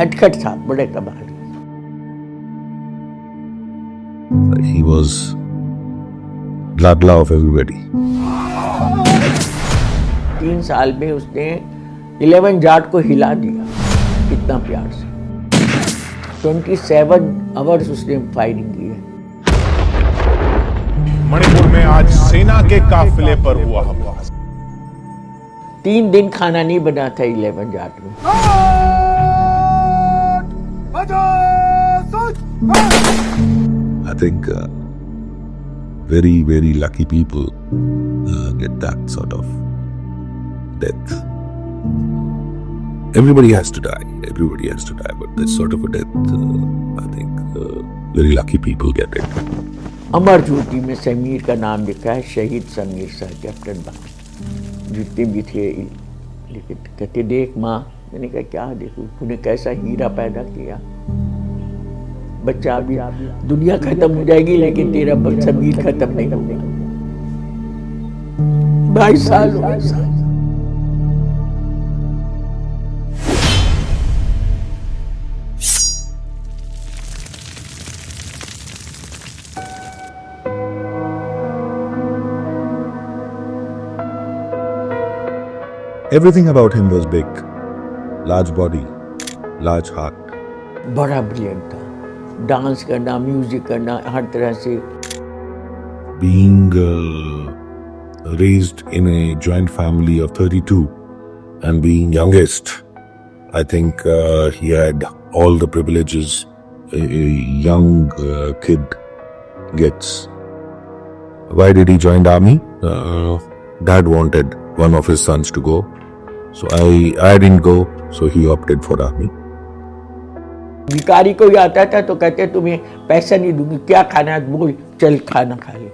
नटखट था, बड़े कमाल। He was Ladla of everybody. 3 साल में उसने 11 जाट को हिला दिया, कितना प्यार से। 27 आवर्स उसने फायरिंग की है। मणिपुर में आज सेना के काफिले पर हुआ हमला। 3 दिन खाना नहीं बना था 11 जाट में। I think very, very lucky people get that sort of death. Everybody has to die. Everybody has to die. But this sort of a death, I think very lucky people get it. Amar Jyoti में समीर का नाम लिखा है, शहीद Sameer sir, captain बाग। जितने भी थे लेकिन कहते देख माँ, मैंने कहा क्या देखूं, तूने कैसा हीरा पैदा किया। बच्चा अभी दुनिया खत्म हो जाएगी लेकिन तेरा समीर खत्म नहीं होगा। 22 साल हो गए। Everything about him was big. Large body, large heart. बड़ा ब्रिलियंट था, डांस करना, म्यूजिक करना, हर तरह से। Being raised in a joint family of 32 and being youngest, I think he had all the privileges a young kid gets. Why did he join the army? Dad wanted one of his sons to go. So I didn't go, so he opted for army. भिखारी कोई आता था तो कहते तुम्हें पैसा नहीं दूंगी, क्या खाना है बोल, चल खाना खा ले,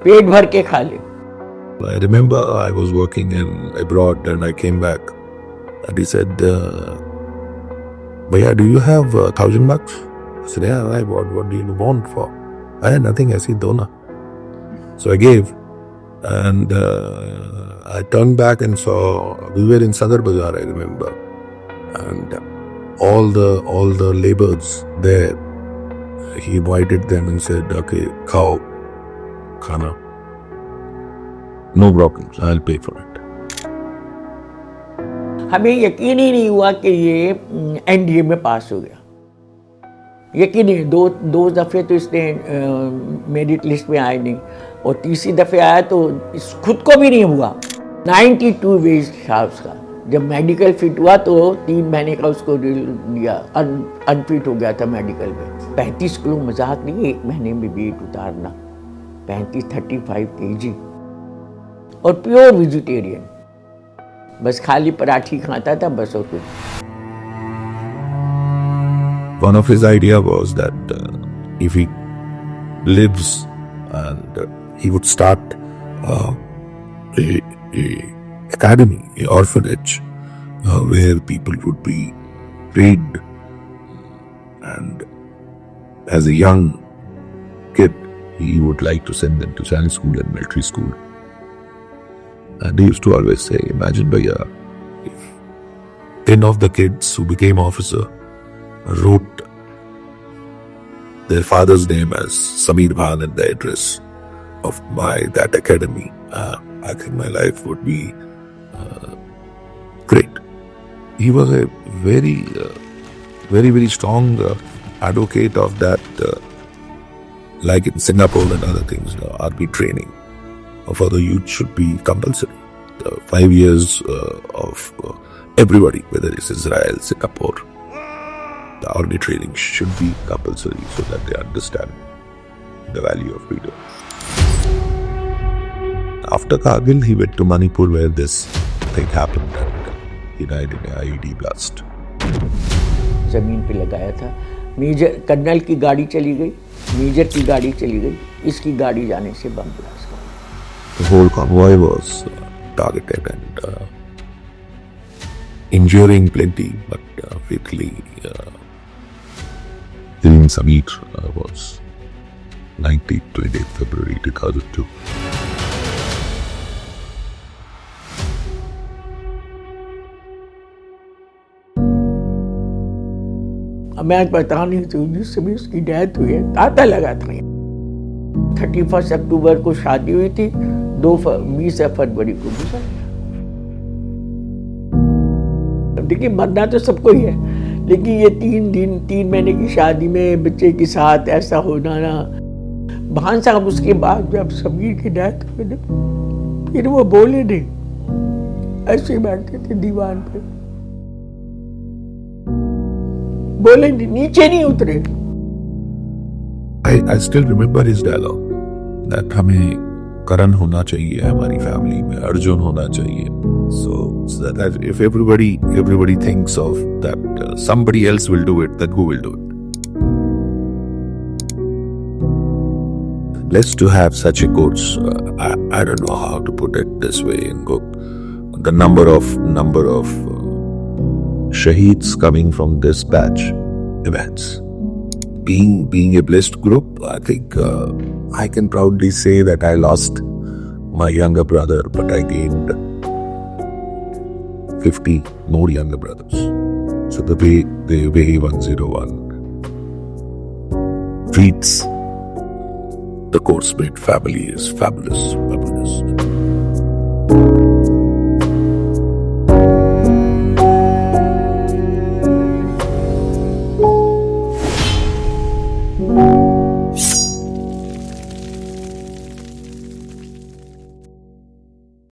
पेट भर के खा ले। I remember I was working abroad and I came back and he said, Bhaiya, do you have $1,000? I said, yeah, I what do you want for? I had nothing, I said, dona. So I gave and I turned back and saw, we were in Sadar Bazaar, I remember, and all the laborers there, he invited them and said, okay, khao, khana, no problems, I'll pay for it. हमें यकीन ही नहीं हुआ कि ये NDA में पास हो गया। यकीन नहीं, दो दफ़े तो इसने मेरिट लिस्ट में आए नहीं, और तीसरी दफ़े आया तो खुद को भी नहीं हुआ। 92 वेज था उसका। जब मेडिकल फिट हुआ तो 3 महीने का उसको दिया, अनफिट हो गया था मेडिकल में। 35 किलो मजाक नहीं, 1 महीने में वेट उतारना, 35 kg, और प्योर वेजिटेरियन, बस खाली पराठी खाता था बस, और कुछ। One of his idea was that if he lives and he would start a academy, a orphanage, where people would be trained, and as a young kid, he would like to send them to Science School and military school. And he used to always say, imagine, Bhaiya, if 10 of the kids who became officer wrote their father's name as Sameer Bhan and the address of that academy, I think my life would be great. He was a very, very strong advocate of that, like in Singapore and other things, army training for the youth should be compulsory. 5 years of everybody, whether it's Israel, Singapore, the army training should be compulsory so that they understand the value of freedom. After Kargil, he went to Manipur where this thing happened and he died in an IED blast. जमीन पे लगाया था, major colonel की गाड़ी चली गई, major की गाड़ी चली गई, इसकी गाड़ी जाने से बम ब्लास्ट हो गया। The whole convoy was targeted and injuring plenty, but fatally killing Sameer was 28th February 2002. मैं आज बता नहीं सकती, जिस समय उसकी डेथ हुई है तांता लगा था। 31 अक्टूबर को शादी हुई थी, 20 फरवरी को गुजर गया। देखिए मरना तो सबको ही है, लेकिन ये 3 महीने की शादी में बच्चे के साथ ऐसा होना ना। भान साहब उसके बाद जब समीर की डेथ हुई ना, फिर वो बोले नहीं, ऐसे बैठते थे दीवान पे, बोले नहीं, नीचे नहीं उतरे। I still remember his dialogue that हमें करण होना चाहिए हमारी फैमिली में, अर्जुन होना चाहिए. So that if everybody thinks of that somebody else will do it, then who will do it? Blessed to have such a coach. I don't know how to put it this way in book. The number of shaheeds coming from this batch events. Being a blessed group, I think I can proudly say that I lost my younger brother, but I gained 50 more younger brothers. So the way 101 treats the course mate family is fabulous.